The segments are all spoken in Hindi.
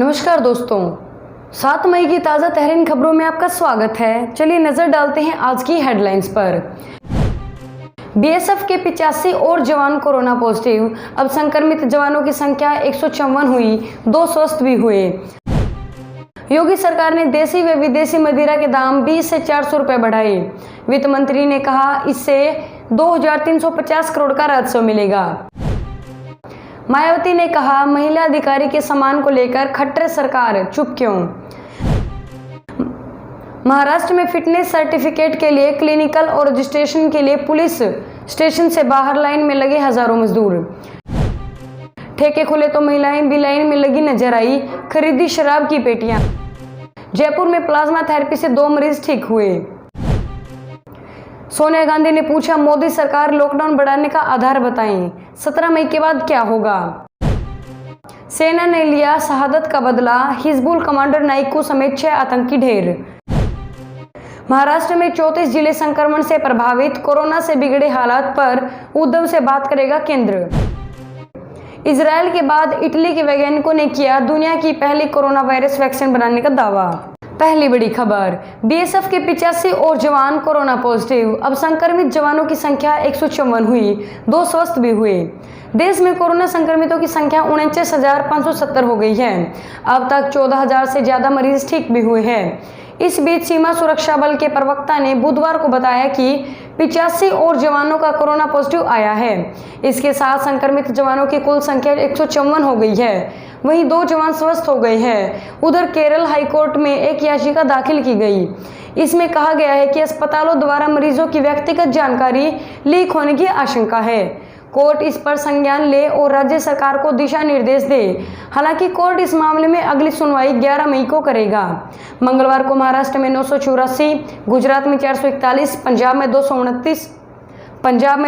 नमस्कार दोस्तों, 7 मई की ताज़ा तहरीन खबरों में आपका स्वागत है। चलिए नजर डालते हैं आज की हेडलाइंस पर। बीएसएफ के 85 और जवान कोरोना पॉजिटिव। अब संक्रमित जवानों की संख्या 154 हुई, 2 स्वस्थ भी हुए। योगी सरकार ने देसी व विदेशी मदिरा के दाम 20 से 400 रुपए बढ़ाए। वित्त मंत्री ने कहा इससे 2350 करोड़ का राजस्व मिलेगा। मायावती ने कहा महिला अधिकारी के सम्मान को लेकर खट्टर सरकार चुप क्यों। महाराष्ट्र में फिटनेस सर्टिफिकेट के लिए क्लिनिकल और रजिस्ट्रेशन के लिए पुलिस स्टेशन से बाहर लाइन में लगे हजारों मजदूर। ठेके खुले तो महिलाएं भी लाइन में लगी नजर आई, खरीदी शराब की पेटियां। जयपुर में प्लाज्मा थेरेपी से 2 मरीज ठीक हुए। सोनिया गांधी ने पूछा मोदी सरकार लॉकडाउन बढ़ाने का आधार बताएं, 17 मई के बाद क्या होगा। सेना ने लिया शहादत का बदला, हिजबुल कमांडर नाइकू समेत 6 आतंकी ढेर। महाराष्ट्र में 34 जिले संक्रमण से प्रभावित, कोरोना से बिगड़े हालात पर उद्धव से बात करेगा केंद्र। इजराइल के बाद इटली के वैज्ञानिकों ने किया दुनिया की पहली कोरोना वायरस वैक्सीन बनाने का दावा। पहली बड़ी खबर, बीएसएफ के 85 और जवान कोरोना पॉजिटिव। अब संक्रमित जवानों की संख्या 154 हुई, 2 स्वस्थ भी हुए। देश में कोरोना संक्रमितों की संख्या 49,570 हो गई है। अब तक 14,000 से ज्यादा मरीज ठीक भी हुए हैं। इस बीच सीमा सुरक्षा बल के प्रवक्ता ने बुधवार को बताया कि 85 और जवानों का कोरोना पॉजिटिव आया है। इसके साथ संक्रमित जवानों की कुल संख्या 154 हो गई है। वहीं 2 जवान स्वस्थ हो गए हैं। उधर केरल हाईकोर्ट में एक याचिका दाखिल की गई। इसमें कहा गया है कि अस्पतालों द्वारा मरीजों की व्यक्तिगत जानकारी लीक होने की आशंका है। कोर्ट इस पर संज्ञान ले और राज्य सरकार को दिशा निर्देश दे। हालांकि कोर्ट इस मामले में अगली सुनवाई 11 मई को करेगा। मंगलवार को महाराष्ट्र में 984, गुजरात में 441, पंजाब में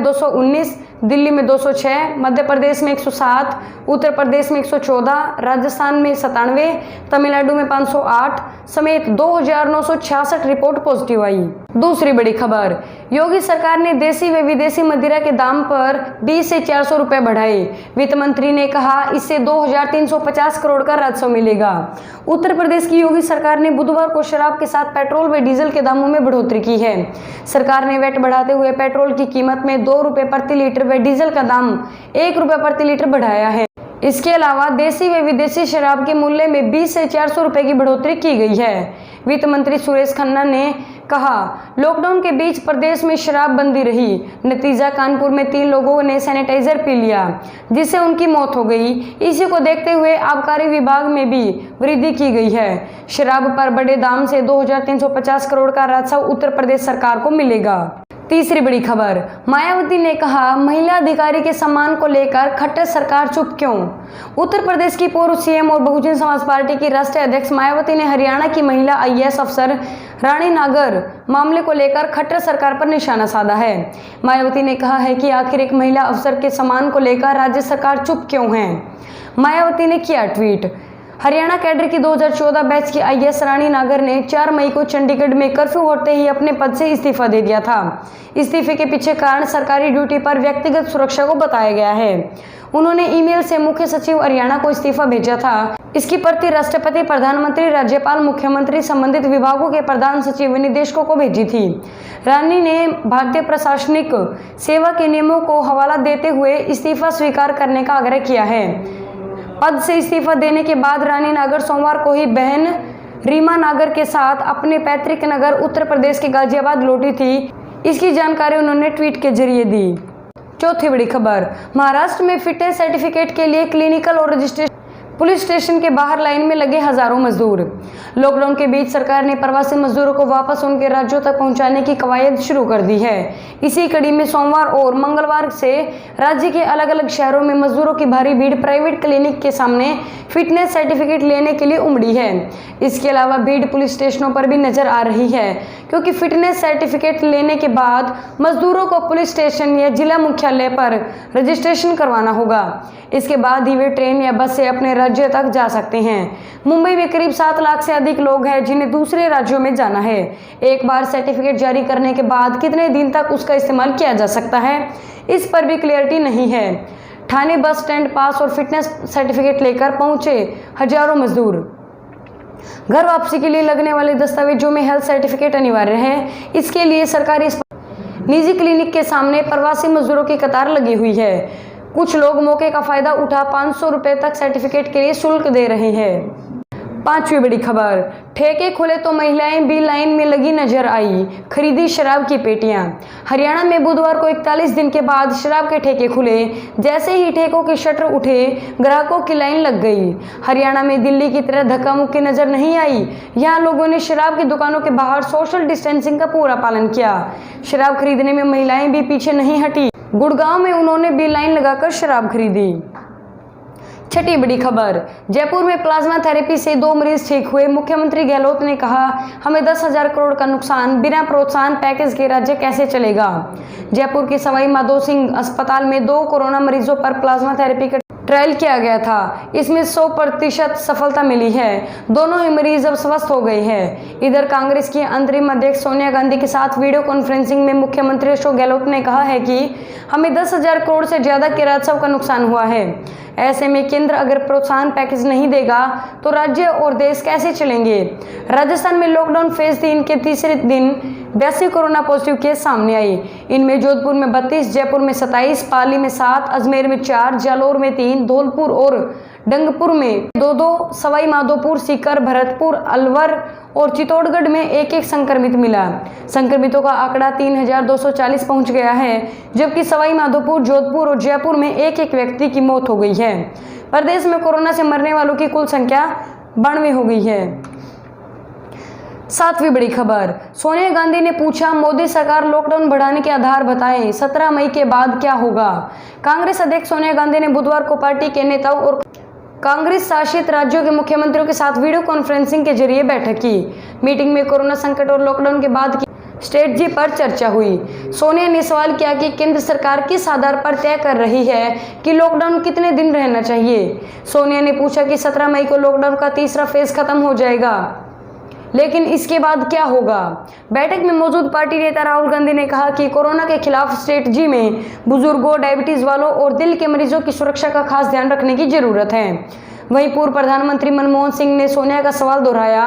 229, दिल्ली में 206, मध्य प्रदेश में 107, उत्तर प्रदेश में 114, राजस्थान में 97, तमिलनाडु में 508 समेत 2966 रिपोर्ट पॉजिटिव आई। दूसरी बड़ी खबर, योगी सरकार ने देसी व विदेशी मदिरा के दाम पर 20 से 400 रुपए बढ़ाए। वित्त मंत्री ने कहा इससे 2350 करोड़ का राजस्व मिलेगा। उत्तर प्रदेश की योगी सरकार ने बुधवार को शराब के साथ पेट्रोल व डीजल के दामों में बढ़ोतरी की है। सरकार ने वैट बढ़ाते हुए पेट्रोल की कीमत में 2 रुपए प्रति लीटर व डीजल का दाम 1 रुपए प्रति लीटर बढ़ाया है। इसके अलावा देसी व विदेशी शराब के मूल्य में 20 से 400 रुपए की बढ़ोतरी की गई है। वित्त मंत्री सुरेश खन्ना ने कहा लॉकडाउन के बीच प्रदेश में शराब बंदी रही। नतीजा कानपुर में 3 लोगों ने सैनिटाइजर पी लिया जिससे उनकी मौत हो गई। इसी को देखते हुए आबकारी विभाग में भी वृद्धि की गई है। शराब पर बड़े दाम से 2350 करोड़ का राजस्व उत्तर प्रदेश सरकार को मिलेगा। तीसरी बड़ी खबर, मायावती ने कहा महिला अधिकारी के सम्मान को लेकर खट्टर सरकार चुप क्यों। उत्तर प्रदेश की पूर्व सीएम और बहुजन समाज पार्टी की राष्ट्रीय अध्यक्ष मायावती ने हरियाणा की महिला आईएएस अफसर रानी नागर मामले को लेकर खट्टर सरकार पर निशाना साधा है। मायावती ने कहा है कि आखिर एक महिला अफसर के सम्मान को लेकर राज्य सरकार चुप क्यों है। मायावती ने किया ट्वीट, हरियाणा कैडर की 2014 बैच की आईएएस रानी नागर ने 4 मई को चंडीगढ़ में कर्फ्यू होते ही अपने पद से इस्तीफा दे दिया था। इस्तीफे के पीछे कारण सरकारी ड्यूटी पर व्यक्तिगत सुरक्षा को बताया गया है। उन्होंने ईमेल से मुख्य सचिव हरियाणा को इस्तीफा भेजा था। इसकी प्रति राष्ट्रपति, प्रधानमंत्री, राज्यपाल, मुख्यमंत्री, संबंधित विभागों के प्रधान सचिव व निदेशकों को भेजी थी। रानी ने भारतीय प्रशासनिक सेवा के नियमों को हवाला देते हुए इस्तीफा स्वीकार करने का आग्रह किया है। पद से इस्तीफा देने के बाद रानी नागर सोमवार को ही बहन रीमा नागर के साथ अपने पैतृक नगर उत्तर प्रदेश के गाजियाबाद लौटी थी। इसकी जानकारी उन्होंने ट्वीट के जरिए दी। चौथी बड़ी खबर, महाराष्ट्र में फिटनेस सर्टिफिकेट के लिए क्लिनिकल और रजिस्ट्रेशन पुलिस स्टेशन के बाहर लाइन में लगे हजारों मजदूर। लॉकडाउन के बीच सरकार ने प्रवासी मजदूरों को वापस उनके राज्यों तक पहुंचाने की कवायद शुरू कर दी है। इसी कड़ी में सोमवार और मंगलवार से राज्य के अलग अलग शहरों में मजदूरों की भारी भीड़ प्राइवेट क्लिनिक के सामने फिटनेस सर्टिफिकेट लेने के लिए उमड़ी है। इसके अलावा भीड़ पुलिस स्टेशनों पर भी नजर आ रही है, क्योंकि फिटनेस सर्टिफिकेट लेने के बाद मजदूरों को पुलिस स्टेशन या जिला मुख्यालय पर रजिस्ट्रेशन करवाना होगा। इसके बाद ही वे ट्रेन या बस से अपने राज्य तक जा सकते हैं। मुंबई में करीब 7 लाख से अधिक लोग हैं जिन्हें दूसरे राज्यों में जाना है। एक बार सर्टिफिकेट जारी करने के बाद कितने दिन तक उसका इस्तेमाल किया जा सकता है, इस पर भी क्लियरिटी नहीं है। ठाणे बस स्टैंड पास और फिटनेस सर्टिफिकेट लेकर पहुंचे हजारों मजदूर। घर वापसी के लिए लगने वाले दस्तावेजों में हेल्थ सर्टिफिकेट अनिवार्य है। इसके लिए सरकारी निजी क्लिनिक के सामने प्रवासी मजदूरों की कतार लगी हुई है। कुछ लोग मौके का फायदा उठा 500 रुपए तक सर्टिफिकेट के लिए शुल्क दे रहे हैं। पांचवी बड़ी खबर, ठेके खुले तो महिलाएं भी लाइन में लगी नजर आई, खरीदी शराब की पेटियां। हरियाणा में बुधवार को 41 दिन के बाद शराब के ठेके खुले। जैसे ही ठेकों के शटर उठे, ग्राहकों की लाइन लग गई। हरियाणा में दिल्ली की तरह धक्का मुक्की नजर नहीं आई। यहाँ लोगों ने शराब की दुकानों के बाहर सोशल डिस्टेंसिंग का पूरा पालन किया। शराब खरीदने में महिलाएं भी पीछे नहीं हटी। गुड़गांव में उन्होंने भी लाइन लगाकर शराब खरीदी। छठी बड़ी खबर, जयपुर में प्लाज्मा थेरेपी से 2 मरीज ठीक हुए। मुख्यमंत्री गहलोत ने कहा, हमें 10,000 करोड़ का नुकसान, बिना प्रोत्साहन पैकेज के राज्य कैसे चलेगा। जयपुर के सवाई माधोसिंह अस्पताल में 2 कोरोना मरीजों पर प्लाज्मा थेरेपी का ट्रायल किया गया था। इसमें 100% सफलता मिली है। दोनों ही मरीज अब स्वस्थ हो गए हैं। इधर कांग्रेस की अंतरिम अध्यक्ष सोनिया गांधी के साथ वीडियो कॉन्फ्रेंसिंग में मुख्यमंत्री अशोक गहलोत ने कहा है कि हमें 10,000 करोड़ से ज्यादा के राजस्व का नुकसान हुआ है। ऐसे में केंद्र अगर प्रोत्साहन पैकेज नहीं देगा तो राज्य और देश कैसे चलेंगे। राजस्थान में लॉकडाउन फेज 3 के तीसरे दिन 82 कोरोना पॉजिटिव केस सामने आई। इनमें जोधपुर में 32, जयपुर में 27, पाली में 7, अजमेर में 4, जालोर में 3, धौलपुर और डंगपुर में 2-2, सवाई माधोपुर, सीकर, भरतपुर, अलवर और चित्तौड़गढ़ में 1-1 संक्रमित मिला। संक्रमितों का आंकड़ा 3,240 पहुंच गया है, जबकि सवाई माधोपुर, जोधपुर और जयपुर में 1-1 व्यक्ति की मौत हो गई है। प्रदेश में कोरोना से मरने वालों की कुल संख्या 92 हो गई है। 7वीं बड़ी खबर, सोनिया गांधी ने पूछा, मोदी सरकार लॉकडाउन बढ़ाने के आधार बताएं, 17 मई के बाद क्या होगा। कांग्रेस अध्यक्ष सोनिया गांधी ने बुधवार को पार्टी के नेताओं और कांग्रेस शासित राज्यों के मुख्यमंत्रियों के साथ वीडियो कॉन्फ्रेंसिंग के जरिए बैठक की। मीटिंग में कोरोना संकट और लॉकडाउन के बाद की स्ट्रेटजी पर चर्चा हुई। सोनिया ने सवाल किया कि केंद्र सरकार किस आधार पर तय कर रही है कि लॉकडाउन कितने दिन रहना चाहिए। सोनिया ने पूछा कि 17 मई को लॉकडाउन का तीसरा फेज खत्म हो जाएगा, लेकिन इसके बाद क्या होगा। बैठक में मौजूद पार्टी नेता राहुल गांधी ने कहा कि कोरोना के खिलाफ स्ट्रेटजी में बुजुर्गों, डायबिटीज वालों और दिल के मरीजों की सुरक्षा का खास ध्यान रखने की जरूरत है। वहीं पूर्व प्रधानमंत्री मनमोहन सिंह ने सोनिया का सवाल दोहराया।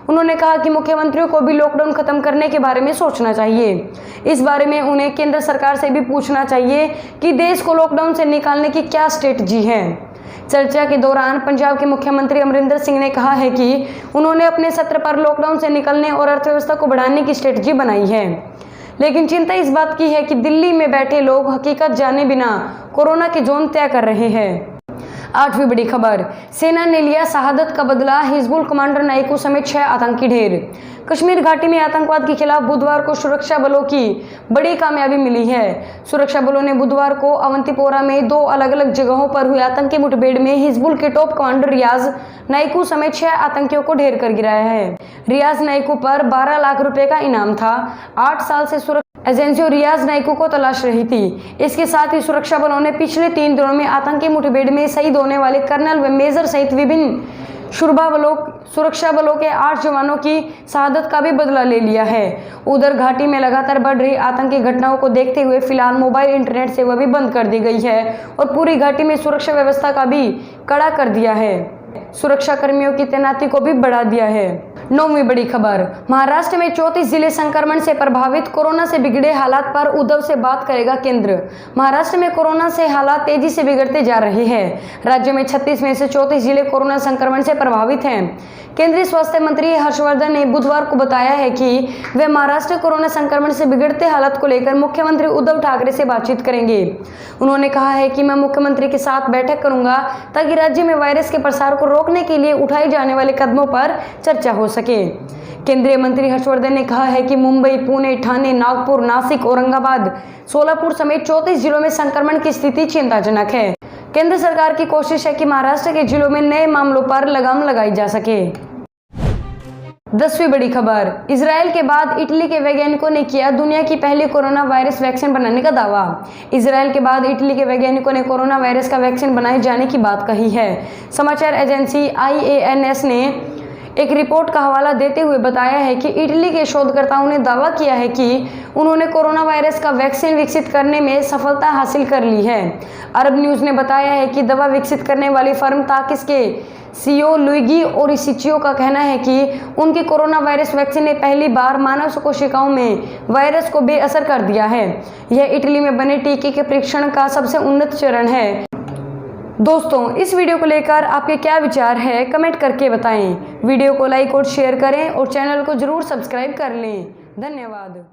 उन्होंने कहा कि मुख्यमंत्रियों को भी लॉकडाउन खत्म करने के बारे में सोचना चाहिए। इस बारे में उन्हें केंद्र सरकार से भी पूछना चाहिए कि देश को लॉकडाउन से निकालने की क्या स्ट्रेटजी है। चर्चा के दौरान पंजाब के मुख्यमंत्री अमरिंदर सिंह ने कहा है कि उन्होंने अपने सत्र पर लॉकडाउन से निकलने और अर्थव्यवस्था को बढ़ाने की स्ट्रेटजी बनाई है, लेकिन चिंता इस बात की है कि दिल्ली में बैठे लोग हकीकत जाने बिना कोरोना के जोन तय कर रहे हैं। 8वीं बड़ी खबर, सेना ने लिया शहादत का बदला, हिजबुल कमांडर नाइकू समेत 6 आतंकी ढेर। कश्मीर घाटी में आतंकवाद के खिलाफ बुधवार को सुरक्षा बलों की बड़ी कामयाबी मिली है। सुरक्षा बलों ने बुधवार को अवंतीपोरा में 2 अलग अलग जगहों पर हुई आतंकी मुठभेड़ में हिजबुल के टॉप कमांडर रियाज नाइकू समेत 6 आतंकियों को ढेर कर गिराया है। रियाज नाइकू पर 12 लाख रुपए का इनाम था। 8 साल से सुरक्षा एजेंसियों रियाज नाइकू को तलाश रही थी। इसके साथ ही सुरक्षा बलों ने पिछले 3 दिनों में आतंकी मुठभेड़ में शहीद होने वाले कर्नल व मेजर सहित विभिन्न सुरक्षा बलों के 8 जवानों की शहादत का भी बदला ले लिया है। उधर घाटी में लगातार बढ़ रही आतंकी घटनाओं को देखते हुए फिलहाल मोबाइल इंटरनेट सेवा भी बंद कर दी गई है और पूरी घाटी में सुरक्षा व्यवस्था का भी कड़ा कर दिया है। सुरक्षा कर्मियों की तैनाती को भी बढ़ा दिया है। 9वीं बड़ी खबर, महाराष्ट्र में 34 जिले संक्रमण से प्रभावित, कोरोना से बिगड़े हालात पर उद्धव से बात करेगा केंद्र। महाराष्ट्र में कोरोना से हालात तेजी से बिगड़ते जा रहे हैं। राज्य में 36 में से 34 जिले कोरोना संक्रमण से प्रभावित हैं। केंद्रीय स्वास्थ्य मंत्री हर्षवर्धन ने बुधवार को बताया है कि वे महाराष्ट्र कोरोना संक्रमण से बिगड़ते हालात को लेकर मुख्यमंत्री उद्धव ठाकरे से बातचीत करेंगे। उन्होंने कहा है कि मैं मुख्यमंत्री के साथ बैठक करूंगा ताकि राज्य में वायरस के प्रसार को रोकने के लिए उठाए जाने वाले कदमों पर चर्चा हो सके। केंद्रीय मंत्री हर्षवर्धन ने कहा है कि मुंबई, पुणे, ठाणे, नागपुर, नासिक, औरंगाबाद, सोलापुर समेत 34 जिलों में संक्रमण की स्थिति चिंताजनक है। केंद्र सरकार की कोशिश है कि महाराष्ट्र के जिलों में नए मामलों पर लगाम लगाई जा सके। 10वीं बड़ी खबर, इजराइल के बाद इटली के वैज्ञानिकों ने किया दुनिया की पहली कोरोना वायरस वैक्सीन बनाने का दावा। इजराइल के बाद इटली के वैज्ञानिकों ने कोरोना वायरस का वैक्सीन बनाए जाने की बात कही है। समाचार एजेंसी IANS ने एक रिपोर्ट का हवाला देते हुए बताया है कि इटली के शोधकर्ताओं ने दावा किया है कि उन्होंने कोरोना वायरस का वैक्सीन विकसित करने में सफलता हासिल कर ली है। अरब न्यूज़ ने बताया है कि दवा विकसित करने वाली फर्म ताकिस के सीईओ लुइगी ओरिसिचियो का कहना है कि उनकी कोरोना वायरस वैक्सीन ने पहली बार मानव कोशिकाओं में वायरस को बेअसर कर दिया है। यह इटली में बने टीके के परीक्षण का सबसे उन्नत चरण है। दोस्तों, इस वीडियो को लेकर आपके क्या विचार है, कमेंट करके बताएं। वीडियो को लाइक और शेयर करें और चैनल को जरूर सब्सक्राइब कर लें। धन्यवाद।